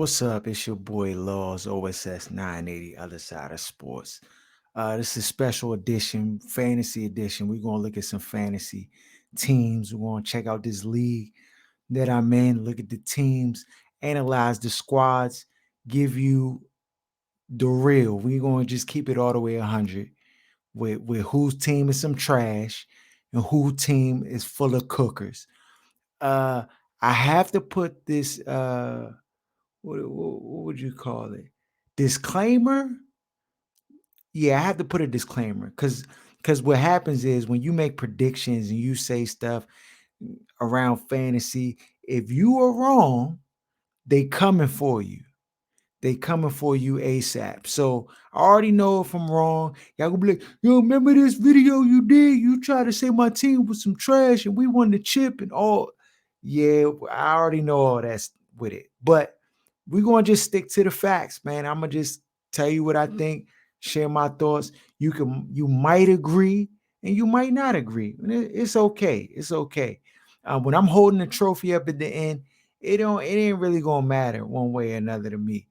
What's up? It's your boy Laws, OSS 980, Other Side of Sports. This is special edition, fantasy edition. We're going to look at some fantasy teams. We're going to check out this league that I'm in, look at the teams, analyze the squads, give you the real. We're going to just keep it all the way 100 with whose team is some trash and whose team is full of cookers. Uh, I have to put this what would you call it? Disclaimer? Yeah, I have to put a disclaimer because what happens is when you make predictions and you say stuff around fantasy, if you are wrong, they coming for you. They coming for you ASAP. So I already know if I'm wrong. Y'all gonna be like, yo, remember this video you did? You tried to say my team was some trash and we won the chip and all. Yeah, I already know all that's with it. But we're gonna just stick to the facts, man. I'm gonna just tell you what I think, share my thoughts. You might agree and you might not agree. It's okay. It's okay. When I'm holding the trophy up at the end, it ain't really gonna matter one way or another to me.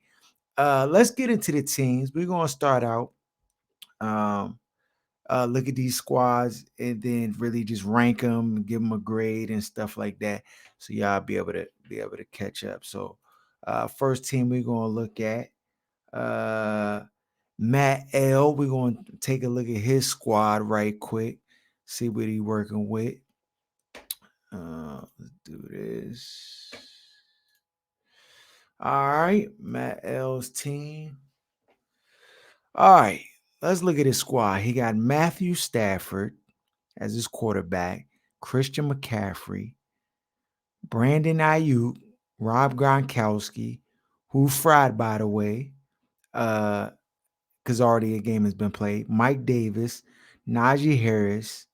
Let's get into the teams. We're gonna start out. Um, Look at these squads and then really just rank them, give them a grade and stuff like that. So y'all be able to catch up. So first team we're gonna look at uh Matt L. We're gonna take a look at his squad right quick, see what he working with. Let's do this. All right, Matt L's team. All right, let's look at his squad. He got Matthew Stafford as his quarterback, Christian McCaffrey, Brandon Ayuk, Rob Gronkowski, who fried by the way, because already a game has been played. Mike Davis, Najee Harris,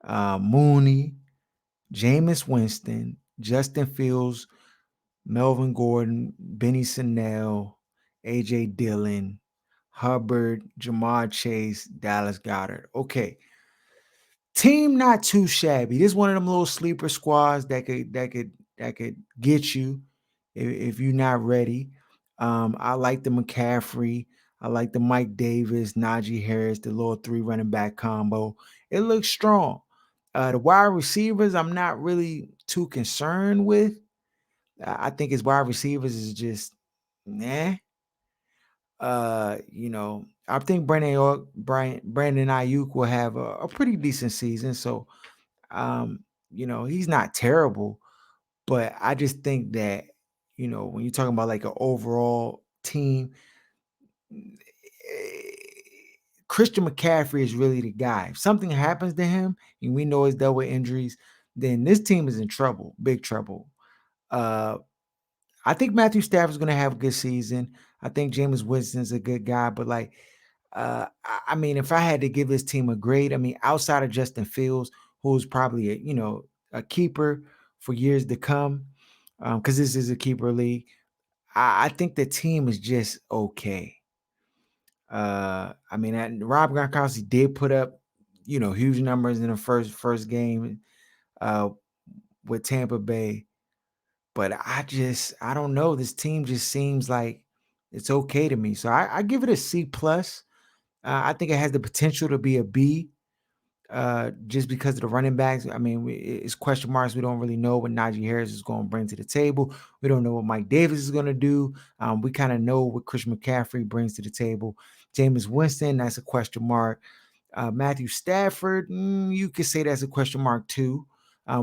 Mooney, Jameis Winston, Justin Fields, Melvin Gordon, Benny Snell, AJ Dillon, Hubbard, Jamar Chase, Dallas Goddard. Okay. Team not too shabby. This is one of them little sleeper squads that could get you if you're not ready. I like the McCaffrey. I like the Mike Davis, Najee Harris, the little three running back combo. It looks strong. The wide receivers, I'm not really too concerned with. I think his wide receivers is just nah. I think Brandon Ayuk will have a pretty decent season. So he's not terrible, but I just think that, when you're talking about like an overall team, eh, Christian McCaffrey is really the guy. If something happens to him, and we know he's dealt with injuries, then this team is in trouble, big trouble. Uh, I think Matthew Stafford's going to have a good season. I think Jameis Winston's a good guy, but like, I mean, if I had to give this team a grade, I mean, outside of Justin Fields, who's probably a keeper for years to come, because this is a keeper league, I think the team is just okay. I mean, Rob Gronkowski did put up, huge numbers in the first game uh, with Tampa Bay. But I don't know. This team just seems like it's okay to me. So I give it a C plus. I think it has the potential to be a B, just because of the running backs. I mean, it's question marks. We don't really know what Najee Harris is going to bring to the table. We don't know what Mike Davis is going to do. We kind of know what Christian McCaffrey brings to the table. Jameis Winston, that's a question mark. Matthew Stafford, you could say that's a question mark too.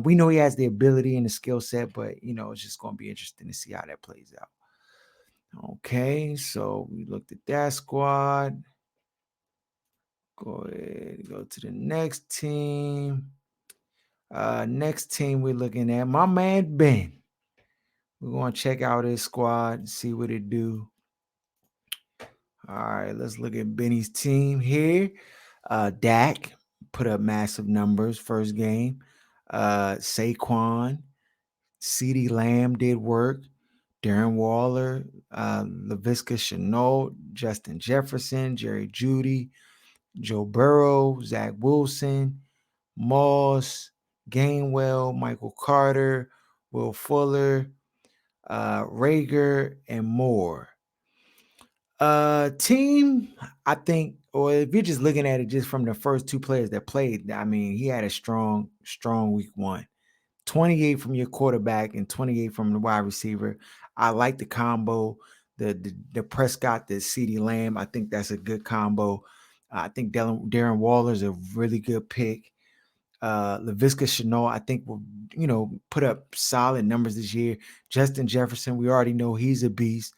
We know he has the ability and the skill set, but it's just going to be interesting to see how that plays out. Okay, so we looked at that squad. Go ahead, go to the next team. Next team we're looking at, my man Ben. We're going to check out his squad and see what it do. All right, let's look at Benny's team here. Dak put up massive numbers first game. Saquon, CeeDee Lamb did work. Darren Waller, Laviska Shenault, Justin Jefferson, Jerry Jeudy, Joe Burrow, Zach Wilson, Moss, Gainwell, Michael Carter, Will Fuller, Rager, and Moore. Team, I think, or if you're just looking at it just from the first two players that played, I mean, he had a strong week one. 28 from your quarterback and 28 from the wide receiver. I like the combo. The Prescott, the CeeDee Lamb. I think that's a good combo. I think Darren Waller is a really good pick. Laviska Shenault, I think will, put up solid numbers this year. Justin Jefferson, we already know he's a beast.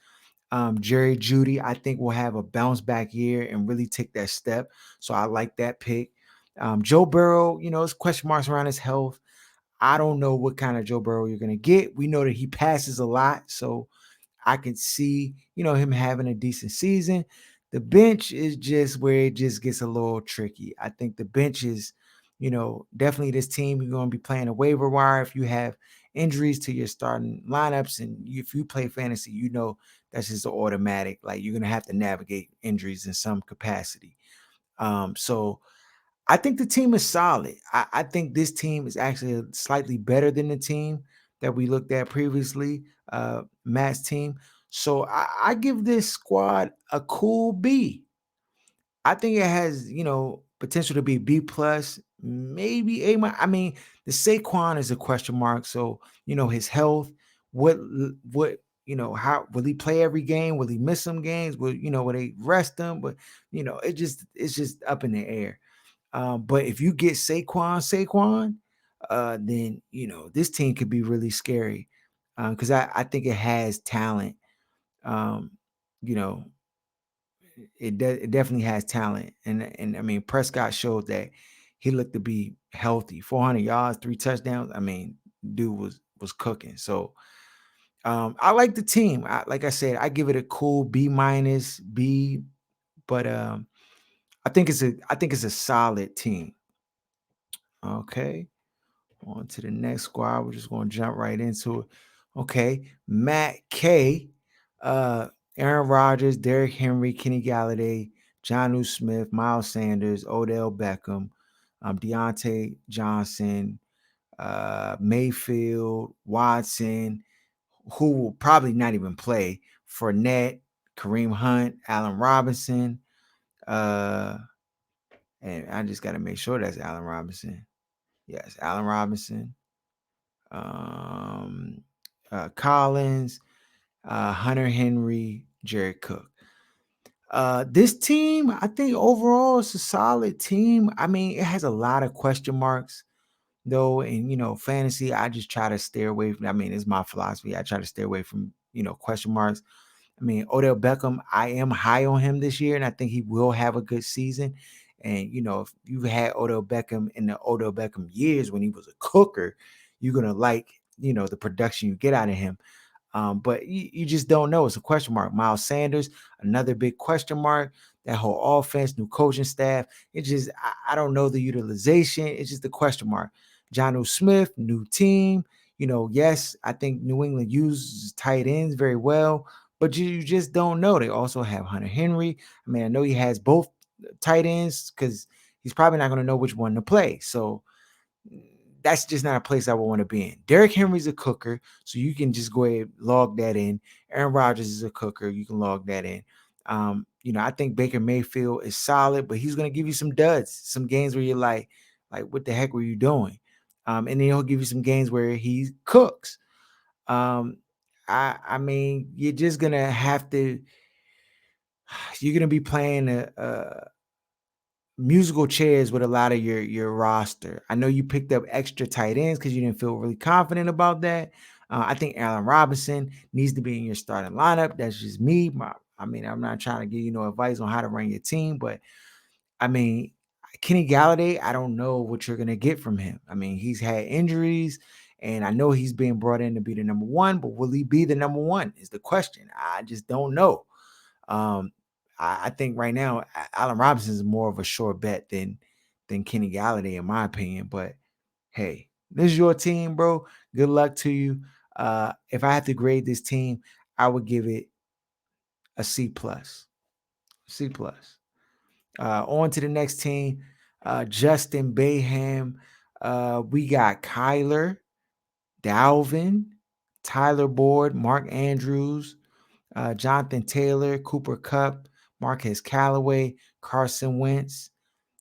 Jerry Judy, I think will have a bounce back year and really take that step. So I like that pick. Joe Burrow, it's question marks around his health. I don't know what kind of Joe Burrow you're going to get. We know that he passes a lot, so I can see, him having a decent season. The bench is just where it just gets a little tricky. I think the bench is, definitely this team, you're going to be playing a waiver wire. If you have injuries to your starting lineups and if you play fantasy, that's just automatic. Like you're going to have to navigate injuries in some capacity. So I think the team is solid. I think this team is actually slightly better than the team that we looked at previously, Matt's team. So I give this squad a cool B. I think it has, potential to be B plus, maybe A. I mean, the Saquon is a question mark. So, his health, what, how will he play every game? Will he miss some games? Will they rest him? But, it's just up in the air. But if you get Saquon, then this team could be really scary because I think it has talent. Um, you know, it definitely has talent, and I mean Prescott showed that he looked to be healthy. 400 yards, 3 touchdowns. I mean, dude was cooking. So I like the team. Like I said, I give it a cool B minus B, but I think it's a solid team. Okay. On to the next squad. We're just going to jump right into it. Okay. Matt K. Uh, Aaron Rodgers, Derrick Henry, Kenny Galladay, Jonnu Smith, Miles Sanders, Odell Beckham, Deontay Johnson, Mayfield, Watson, who will probably not even play, Fournette, Kareem Hunt, Allen Robinson, uh, and I just got to make sure that's Allen Robinson. Yes, Allen Robinson, um, Collins, Hunter Henry, Jared Cook. This team, I think overall it's a solid team. I mean, it has a lot of question marks though, and fantasy, I just try to stay away from. I mean, it's my philosophy. I try to stay away from question marks. I mean, Odell Beckham, I am high on him this year, and I think he will have a good season. And if you had Odell Beckham in the Odell Beckham years when he was a cooker, you're gonna like the production you get out of him. But you just don't know. It's a question mark. Miles Sanders, another big question mark. That whole offense, new coaching staff. It just, I don't know the utilization. It's just a question mark. Jonnu Smith, new team. Yes, I think New England uses tight ends very well, but you just don't know. They also have Hunter Henry. I mean, I know he has both tight ends because he's probably not going to know which one to play. So that's just not a place I would want to be in. Derrick Henry's a cooker, so you can just go ahead log that in. Aaron Rodgers is a cooker, you can log that in. I think Baker Mayfield is solid, but he's going to give you some duds, some games where you're like, what the heck were you doing? And then he'll give you some games where he cooks. I mean, you're just gonna have to. You're gonna be playing a musical chairs with a lot of your roster. I know you picked up extra tight ends because you didn't feel really confident about that. I think Allen Robinson needs to be in your starting lineup. That's just me. I mean, I'm not trying to give you no advice on how to run your team, but I mean, Kenny Galladay, I don't know what you're gonna get from him. I mean, he's had injuries, and I know he's being brought in to be the number one, but will he be the number one? Is the question. I just don't know. Um, I think right now Allen Robinson is more of a sure bet than Kenny Galladay, in my opinion. But hey, this is your team, bro. Good luck to you. If I had to grade this team, I would give it a C plus. C plus. On to the next team. Justin Bayham. We got Kyler, Dalvin, Tyler Boyd, Mark Andrews, Jonathan Taylor, Cooper Kupp, Marquez Callaway, Carson Wentz,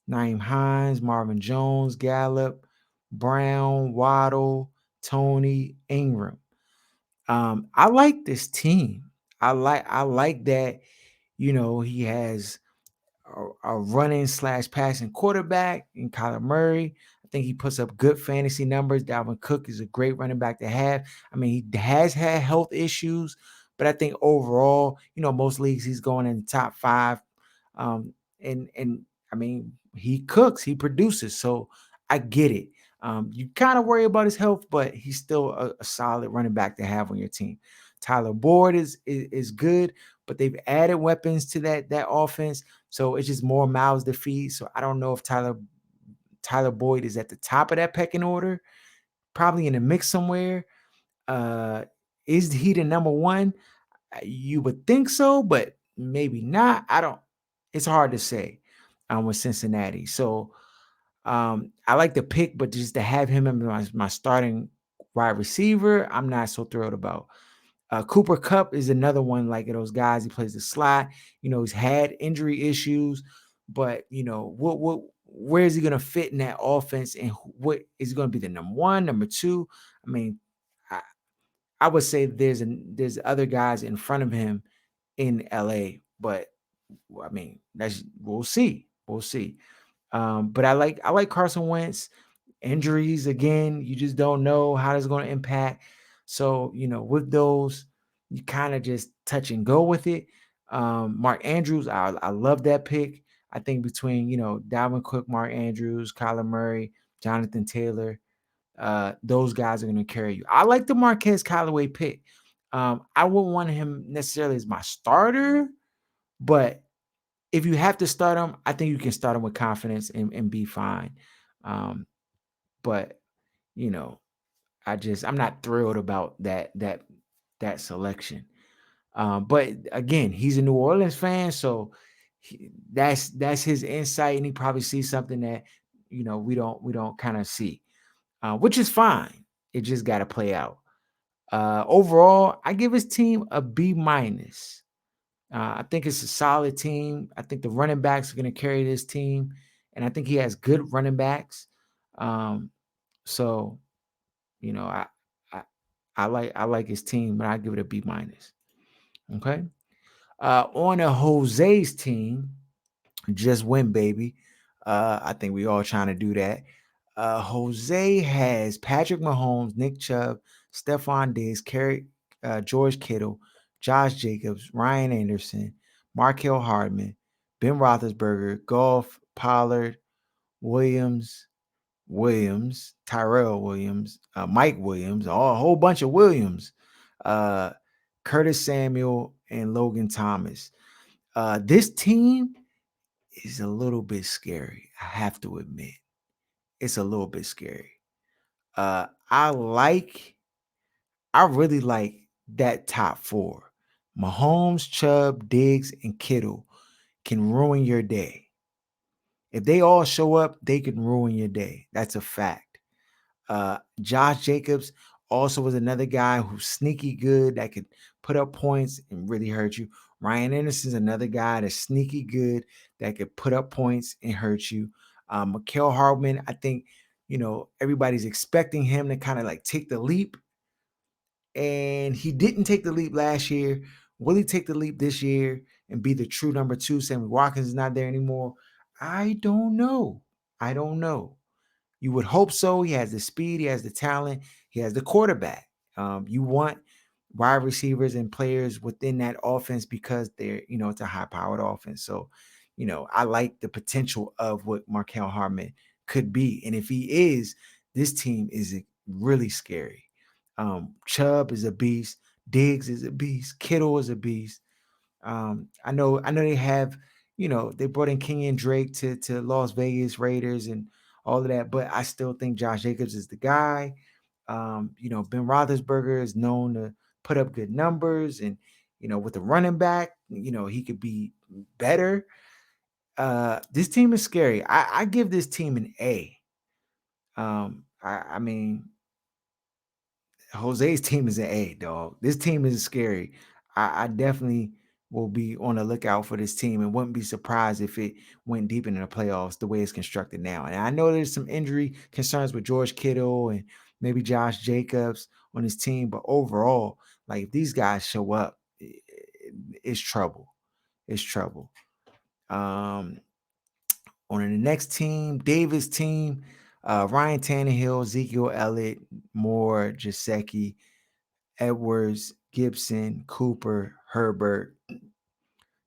Naeem Hines, Marvin Jones, Gallup, Brown, Waddle, Tony, Ingram. I like this team. I like that, he has a running slash passing quarterback in Kyler Murray. I think he puts up good fantasy numbers. Dalvin Cook is a great running back to have. I mean, he has had health issues, but I think overall, most leagues he's going in the top 5. And I mean, he cooks, he produces, so I get it. You kind of worry about his health, but he's still a solid running back to have on your team. Tyler Boyd is good, but they've added weapons to that offense, so it's just more mouths to feed. So I don't know if Tyler Boyd is at the top of that pecking order, probably in the mix somewhere. Uh, is he the number one? You would think so, but maybe not. I don't. It's hard to say with Cincinnati. So I like the pick, but just to have him in my starting wide receiver, I'm not so thrilled about. Cooper Kupp is another one like those guys. He plays the slot. He's had injury issues, but where is he going to fit in that offense, and what is he going to be the number one, number two? I mean, I, I would say there's other guys in front of him in LA, but I mean, we'll see. We'll see. But I like Carson Wentz. Injuries again, you just don't know how it's going to impact. So, with those, you kind of just touch and go with it. Mark Andrews, I love that pick. I think between, Dalvin Cook, Mark Andrews, Kyler Murray, Jonathan Taylor, those guys are going to carry you. I like the Marquez Callaway pick. I wouldn't want him necessarily as my starter, but if you have to start him, I think you can start him with confidence and be fine. Um, but you know, I'm not thrilled about that selection. But again, he's a New Orleans fan, so that's his insight, and he probably sees something that we don't kind of see, which is fine. It just got to play out. Overall, I give his team a B minus. I think it's a solid team. I think the running backs are going to carry this team, and I think he has good running backs. So I I I like his team, but I give it a B minus. Okay. On a Jose's team, just win, baby. I think we all trying to do that. Jose has Patrick Mahomes, Nick Chubb, Stephon Diggs, George Kittle, Josh Jacobs, Ryan Anderson, Markel Hardman, Ben Roethlisberger, Goff, Pollard, Tyrell Williams, Mike Williams, a whole bunch of Williams, uh, Curtis Samuel, and Logan Thomas. This team is a little bit scary. I have to admit, it's a little bit scary. Uh, I like, I really like that top 4. Mahomes, Chubb, Diggs, and Kittle can ruin your day. If they all show up, they can ruin your day. That's a fact. Josh Jacobs also was another guy who's sneaky good that could put up points and really hurt you. Ryan Anderson's another guy that's sneaky good that could put up points and hurt you. Mikael Hardman, I think, everybody's expecting him to kind of like take the leap, and he didn't take the leap last year. Will he take the leap this year and be the true number 2? Sammy Watkins is not there anymore. I don't know. I don't know. You would hope so. He has the speed, he has the talent, he has the quarterback. You want wide receivers and players within that offense because it's a high-powered offense. So, I like the potential of what Markel Hardman could be. And if he is, this team is really scary. Chubb is a beast, Diggs is a beast, Kittle is a beast. I know they have, they brought in Kenyon Drake to Las Vegas Raiders and all of that, but I still think Josh Jacobs is the guy. Ben Roethlisberger is known to put up good numbers, and with the running back, he could be better. This team is scary. I give this team an A. I mean, Jose's team is an A, dog. This team is scary. I definitely will be on the lookout for this team and wouldn't be surprised if it went deep into the playoffs the way it's constructed now. And I know there's some injury concerns with George Kittle and maybe Josh Jacobs on his team, but overall, like if these guys show up, it's trouble. It's trouble. On the next team, Davis' team, Ryan Tannehill, Ezekiel Elliott, Moore, Jasecki, Edwards, Gibson, Cooper, Herbert,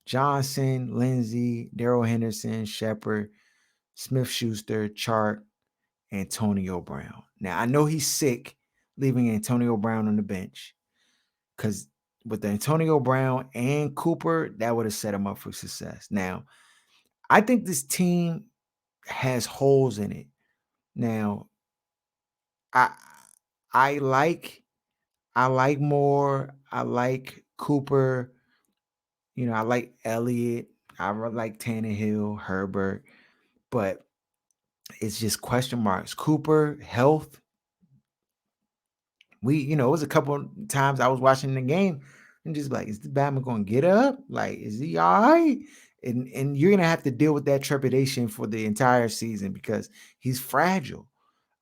Johnson, Lindsey, Daryl Henderson, Shepard, Smith-Schuster, Chark, Antonio Brown. Now, I know he's sick leaving Antonio Brown on the bench because with Antonio Brown and Cooper, that would have set him up for success. Now, I think this team has holes in it. Now, I I like Moore, I like Cooper, I like Elliott, I like Tannehill, Herbert, but it's just question marks. Cooper, health. It was a couple times I was watching the game and just like, is the Bama going to get up? Like, is he all right? And you're gonna have to deal with that trepidation for the entire season because he's fragile.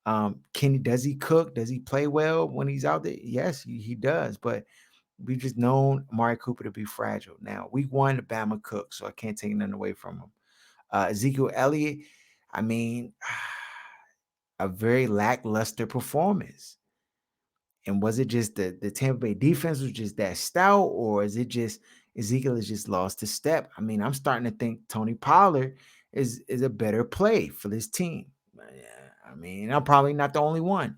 Does he cook? Does he play well when he's out there? Yes, he does. But we've just known Amari Cooper to be fragile. Now, week one, Bama cooked, so I can't take nothing away from him. Ezekiel Elliott, I mean, a very lackluster performance. And was it just the Tampa Bay defense was just that stout, or is it just Ezekiel has just lost a step? I mean, I'm starting to think Tony Pollard is a better play for this team. I mean, I'm probably not the only one.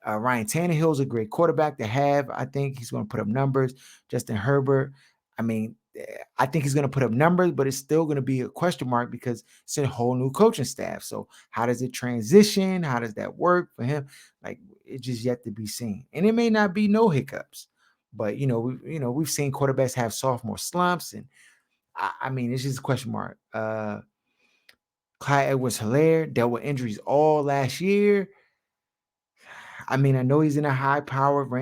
Ryan Tannehill is a great quarterback to have. I think he's going to put up numbers. Justin Herbert, I mean, I think he's going to put up numbers, but it's still going to be a question mark because it's a whole new coaching staff. So how does it transition? How does that work for him? Like it's just yet to be seen. And it may not be no hiccups, but we've seen quarterbacks have sophomore slumps, and I mean it's just a question mark. Clyde Edwards-Helaire dealt with injuries all last year. I mean, I know he's in a high-powered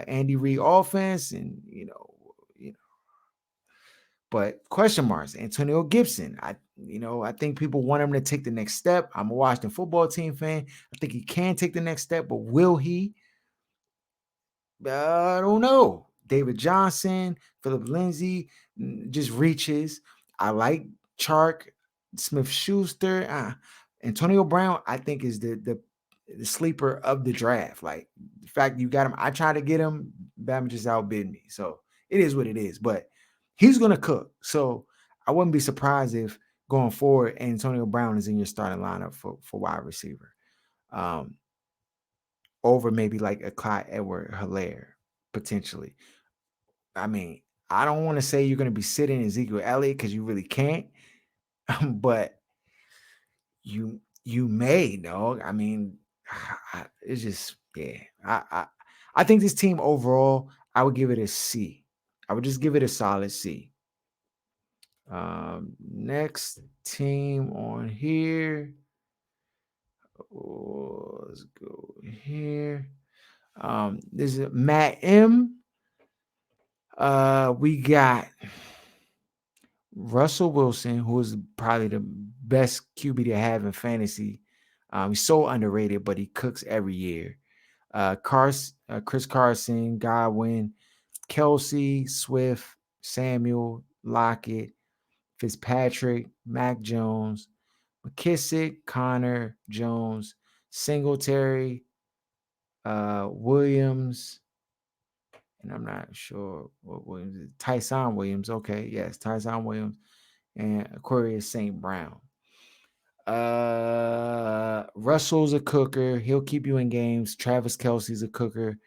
Andy Reid offense, and but question marks. Antonio Gibson, I think people want him to take the next step. I'm a Washington football team fan. I think he can take the next step, but will he? I don't know. David Johnson, Philip Lindsay, just reaches. I like Chark, Smith-Schuster. Antonio Brown, I think is the sleeper of the draft. Like the fact you got him, I tried to get him, Bama just outbid me. So it is what it is. But he's gonna cook. So I wouldn't be surprised if going forward, Antonio Brown is in your starting lineup for wide receiver. Over maybe like a Clyde Edwards-Helaire, potentially. I mean, I don't want to say you're going to be sitting Ezekiel Elliott because you really can't, but you may, dog. I mean, it's just I think this team overall, I would give it a C. I would just give it a solid C. Next team on here. Oh, let's go here. This is Matt M. We got Russell Wilson, who is probably the best QB to have in fantasy. He's so underrated, but he cooks every year. Chris Carson, Godwin, Kelsey, Swift, Samuel, Lockett, Fitzpatrick, Mac Jones, McKissick, Connor, Jones, Singletary, Williams, and I'm not sure what Williams is. Tyson Williams. Okay, yes, Tyson Williams and Aquarius St. Brown. Russell's a cooker. He'll keep you in games. Travis Kelsey's a cooker.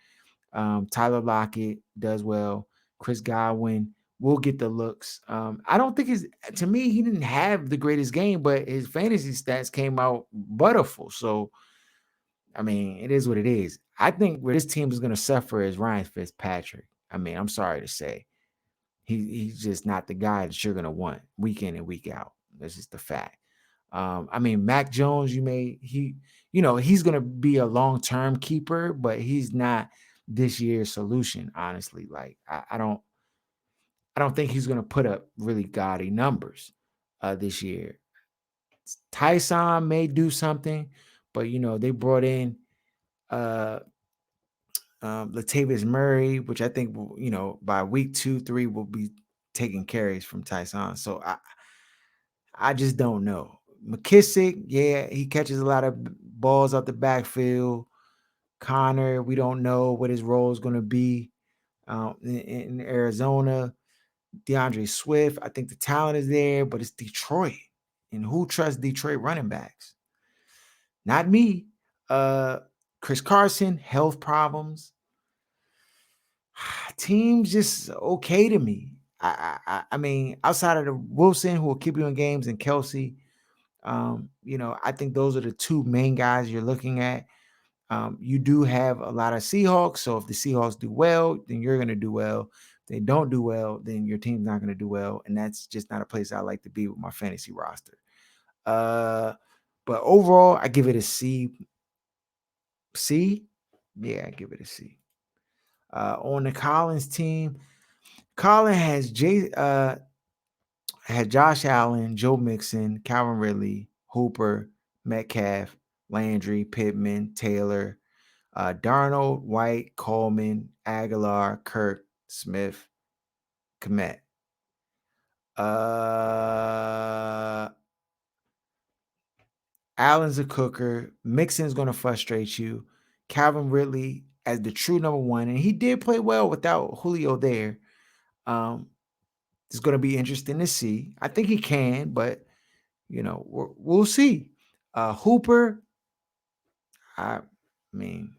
Tyler Lockett does well. Chris Godwin will get the looks. I don't think to me, he didn't have the greatest game, but his fantasy stats came out butterful. So, I mean, it is what it is. I think where this team is going to suffer is Ryan Fitzpatrick. I mean, I'm sorry to say. He's just not the guy that you're going to want week in and week out. That's just the fact. I mean, Mac Jones, he's going to be a long-term keeper, but he's not this year's solution. Honestly, like I don't think he's going to put up really gaudy numbers this year. Tyson may do something, but they brought in uh Latavius Murray, which I think by week 2, 3 will be taking carries from Tyson. So I just don't know. McKissick, yeah, he catches a lot of balls out the backfield. Connor, we don't know what his role is going to be in Arizona. DeAndre Swift, I think the talent is there, but it's Detroit. And who trusts Detroit running backs? Not me. Chris Carson, health problems. Teams just okay to me. I mean, outside of the Wilson, who will keep you in games, and Kelsey, I think those are the two main guys you're looking at. You do have a lot of Seahawks, so if the Seahawks do well, then you're going to do well. If they don't do well, then your team's not going to do well, and that's just not a place I like to be with my fantasy roster. But overall, I give it a C. C, yeah, I give it a C. On the Collins team, Collin had Josh Allen, Joe Mixon, Calvin Ridley, Hooper, Metcalf, Landry, Pittman, Taylor, Darnold, White, Coleman, Aguilar, Kirk, Smith, Komet. Allen's a cooker. Mixon's going to frustrate you. Calvin Ridley as the true number one, and he did play well without Julio there. It's going to be interesting to see. I think he can, but we'll see. Hooper, I mean,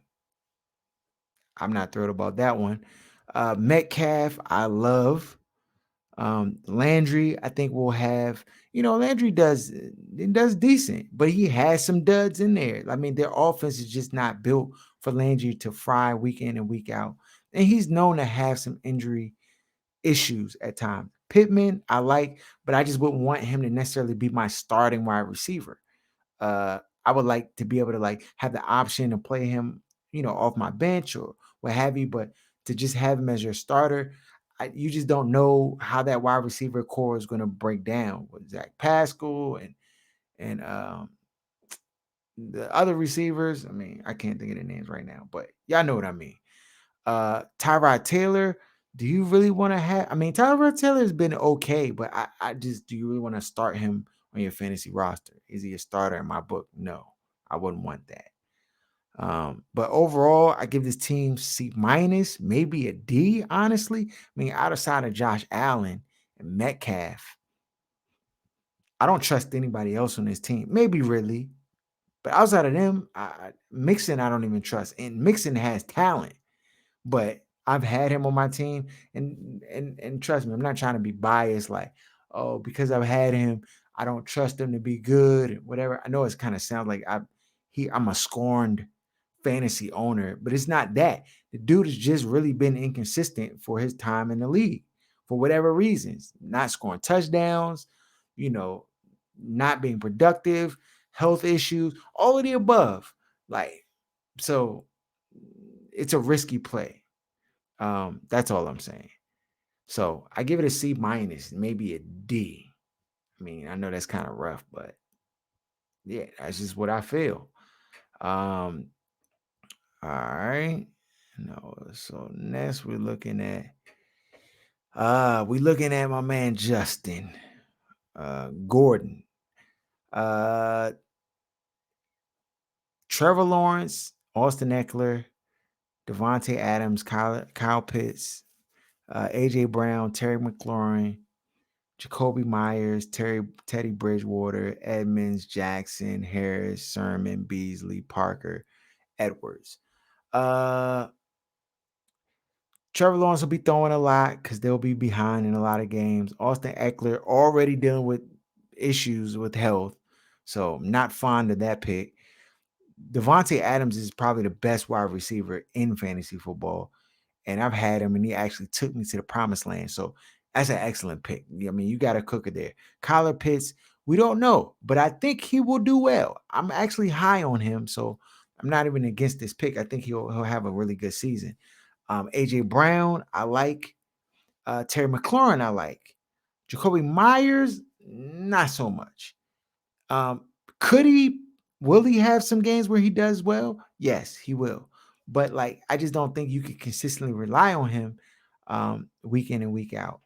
I'm not thrilled about that one. Metcalf, I love. Landry, I think will have, Landry does decent, but he has some duds in there. I mean, their offense is just not built for Landry to fry week in and week out. And he's known to have some injury issues at times. Pittman, I like, but I just wouldn't want him to necessarily be my starting wide receiver. I would like to be able to have the option to play him, off my bench or what have you, but to just have him as your starter, you just don't know how that wide receiver core is going to break down with Zach Pascal and the other receivers. I mean, I can't think of the names right now, but y'all know what I mean. Tyrod Taylor, do you really want to have? I mean, Tyrod Taylor has been okay, but I just, do you really want to start him on your fantasy roster? Is he a starter in my book? No, I wouldn't want that. But overall, I give this team C minus, maybe a D, honestly. I mean, outside of Josh Allen and Metcalf, I don't trust anybody else on this team. Maybe Ridley, but outside of them, Mixon, I don't even trust. And Mixon has talent, but I've had him on my team, and trust me, I'm not trying to be biased, like, oh, because I've had him, I don't trust him to be good, whatever. I know it's kind of sounds like I'm a scorned fantasy owner, but it's not that. The dude has just really been inconsistent for his time in the league for whatever reasons, not scoring touchdowns, you know, not being productive, health issues, all of the above. Like, so it's a risky play. That's all I'm saying. So I give it a C minus, maybe a D. I mean, I know that's kind of rough, but yeah, that's just what I feel. All right. No, so next we're looking at my man Justin Gordon. Trevor Lawrence, Austin Eckler, Devontae Adams, Kyle Pitts, AJ Brown, Terry McLaurin, Jacoby Myers, Teddy Bridgewater, Edmonds, Jackson, Harris, Sermon, Beasley, Parker, Edwards. Trevor Lawrence will be throwing a lot because they'll be behind in a lot of games. Austin Eckler already dealing with issues with health, so I'm not fond of that pick. Devontae Adams is probably the best wide receiver in fantasy football, and I've had him, and he actually took me to the promised land. So that's an excellent pick. I mean, you got a cooker there. Kyle Pitts, we don't know, but I think he will do well. I'm actually high on him, so I'm not even against this pick. I think he'll have a really good season. AJ Brown, I like. Terry McLaurin, I like. Jacoby Myers, not so much. Um, could he? Will he have some games where he does well? Yes, he will. But like, I just don't think you can consistently rely on him week in and week out.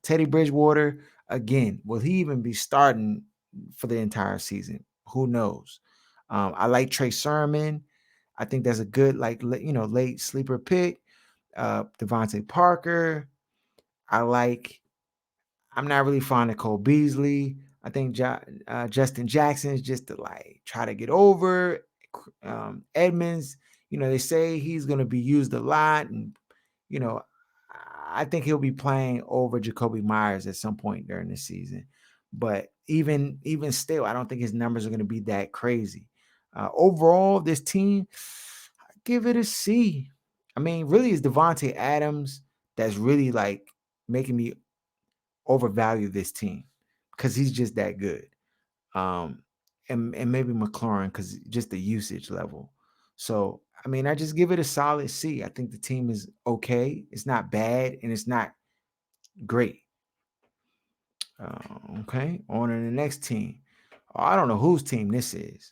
Teddy Bridgewater, again, will he even be starting for the entire season? Who knows? I like Trey Sermon. I think that's a good, like, late sleeper pick. Devontae Parker. I like. I'm not really fond of Cole Beasley. I think Justin Jackson is just to like try to get over. Edmonds, they say he's going to be used a lot, and you know, I think he'll be playing over Jacoby Myers at some point during the season. But even still, I don't think his numbers are going to be that crazy. Overall, this team, I give it a C. I mean, really, it's Devontae Adams that's really like making me overvalue this team because he's just that good. Um, and maybe McLaurin because just the usage level. So I mean, I just give it a solid C. I think the team is okay. It's not bad and it's not great. Okay, on to the next team. I don't know whose team this is.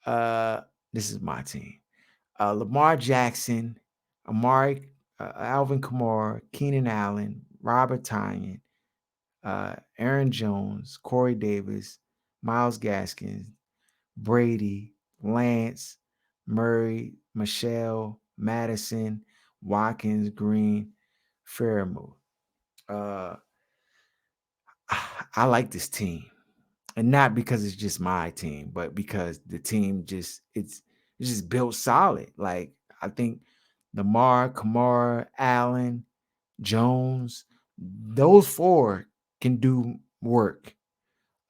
Uh, this is my team. Lamar Jackson, Amari, Alvin Kamara, Keenan Allen, Robert Tyan, Aaron Jones, Corey Davis, Miles Gaskins, Brady, Lance, Murray, Michelle, Madison, Watkins, Green, Fairmouth. Uh, I like this team, and not because it's just my team, but because the team it's just built solid. Like I think Lamar, Kamara, Allen, Jones, those four can do work.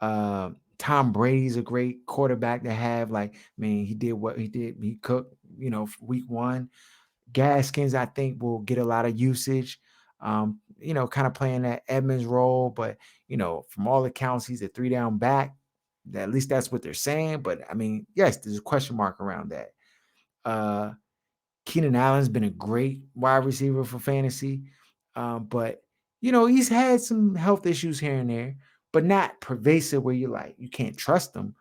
Tom Brady's a great quarterback to have. Like, I mean, he did what he did. He cooked, week one. Gaskins, I think, will get a lot of usage. Kind of playing that Edmonds role, but from all accounts, he's a 3-down back. At least that's what they're saying. But I mean, yes, there's a question mark around that. Uh, Keenan Allen's been a great wide receiver for fantasy, but he's had some health issues here and there, but not pervasive where you can't trust him.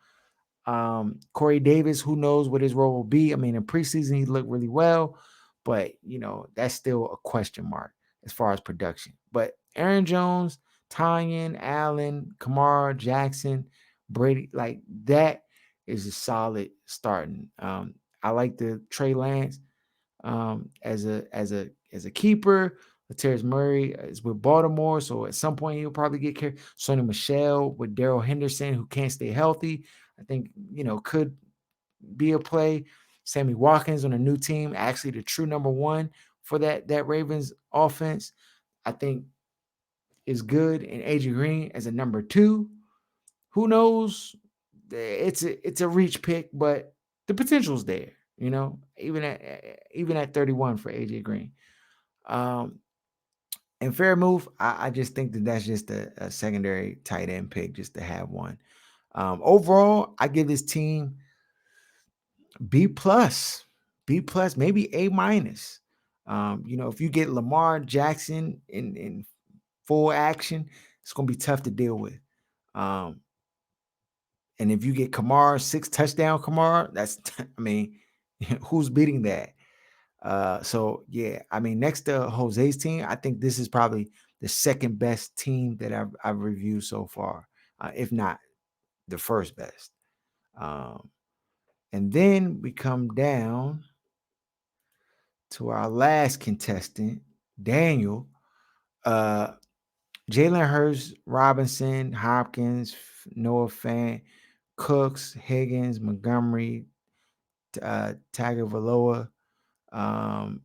Corey Davis, who knows what his role will be? I mean, in preseason he looked really well, but that's still a question mark as far as production. But Aaron Jones, Tyan, Allen, Kamara, Jackson, Brady, like that is a solid starting. I like the Trey Lance as a keeper. Latavius Murray is with Baltimore, so at some point he'll probably get carried. Sonny Michelle with Daryl Henderson, who can't stay healthy, I think could be a play. Sammy Watkins on a new team, actually the true number one for that Ravens offense, I think is good. And AJ Green as a number two, who knows? It's a reach pick, but the potential's there. Even at 31 for AJ Green. Um, and fair move, I just think that's just a secondary tight end pick just to have one. Overall, I give this team B plus, B plus, maybe A minus. If you get Lamar Jackson in full action, it's gonna be tough to deal with. Um, and if you get Kamara, 6 touchdown Kamara, that's I mean, who's beating that? So yeah, I mean, next to Jose's team, I think this is probably the second best team that I've reviewed so far, if not the first best. Um, and then we come down to our last contestant, Daniel. Uh, Jalen Hurts, Robinson, Hopkins, Noah Fant, Cooks, Higgins, Montgomery, Tagovailoa,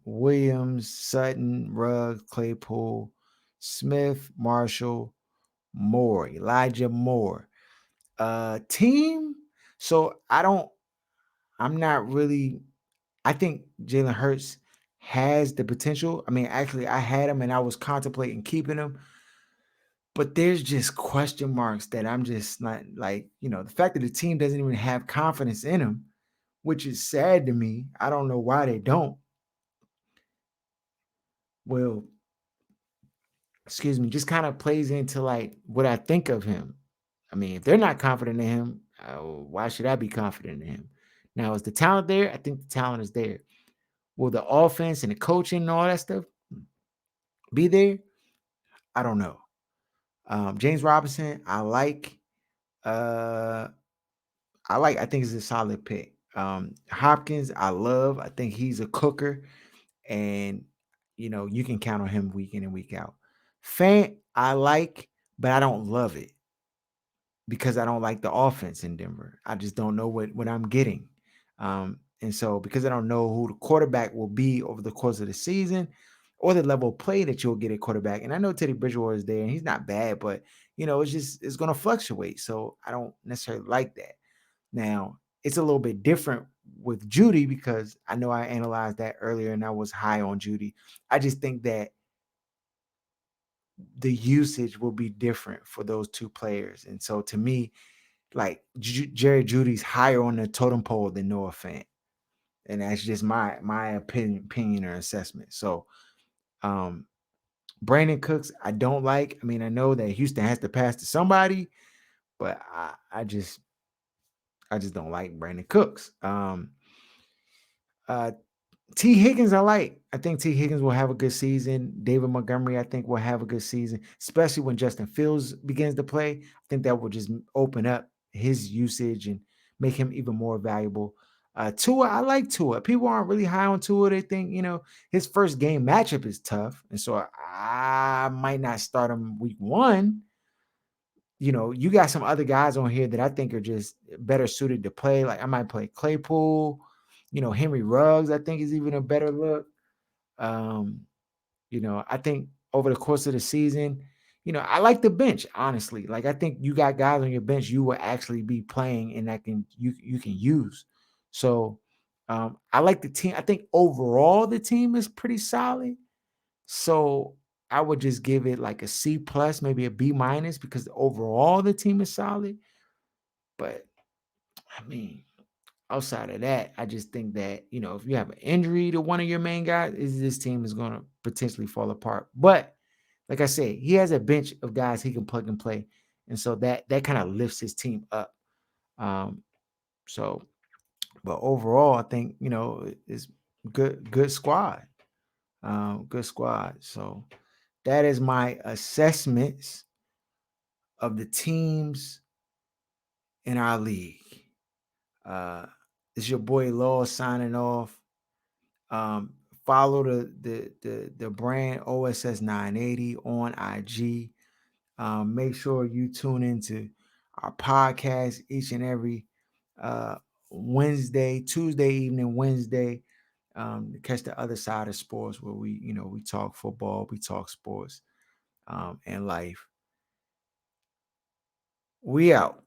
Williams, Sutton, Ruggs, Claypool, Smith, Marshall, Moore, Elijah Moore. Team. So I'm not really, I think Jalen Hurts has the potential. I mean, actually, I had him and I was contemplating keeping him, but there's just question marks that I'm just not like, the fact that the team doesn't even have confidence in him. which is sad to me. I don't know why they don't. Well, excuse me, just kind of plays into like what I think of him. I mean, if they're not confident in him, why should I be confident in him? Now, is the talent there? I think the talent is there. Will the offense and the coaching and all that stuff be there? I don't know. James Robinson, I like. Uh, I think it's a solid pick. Hopkins, I love. I think he's a cooker, and you can count on him week in and week out. Fant, I like, but I don't love it because I don't like the offense in Denver. I just don't know what I'm getting. And so because I don't know who the quarterback will be over the course of the season or the level of play that you'll get at quarterback. And I know Teddy Bridgewater is there and he's not bad, but it's going to fluctuate. So I don't necessarily like that. Now, it's a little bit different with Judy because I know I analyzed that earlier and I was high on Judy. I just think that the usage will be different for those two players. And so to me, like Jerry Judy's higher on the totem pole than Noah Fant. And that's just my opinion or assessment. So Brandon Cooks, I don't like. I mean, I know that Houston has to pass to somebody, but I just don't like Brandon Cooks. Uh T. Higgins, I like. I think T. Higgins will have a good season. David Montgomery, I think, will have a good season, especially when Justin Fields begins to play. I think that will just open up his usage and make him even more valuable. Tua, I like Tua. People aren't really high on Tua. They think, his first game matchup is tough. And so I might not start him week one. You got some other guys on here that I think are just better suited to play. Like I might play Claypool. Henry Ruggs, I think is even a better look. Um, I think over the course of the season, I like the bench, honestly. Like I think you got guys on your bench you will actually be playing and that you can use. So I like the team. I think overall the team is pretty solid. So I would just give it like a C plus, maybe a B minus, because overall the team is solid. But I mean, outside of that, I just think that, if you have an injury to one of your main guys, this team is going to potentially fall apart. But like I said, he has a bench of guys he can plug and play. And so that kind of lifts his team up. Um, so, but overall, I think, it's good squad. Good squad. So that is my assessments of the teams in our league. This is your boy Law signing off. Um, Follow the brand OSS 980 on IG. Make sure you tune into our podcast each and every Tuesday evening, Wednesday, to catch the other side of sports where we talk football, we talk sports, and life. We out.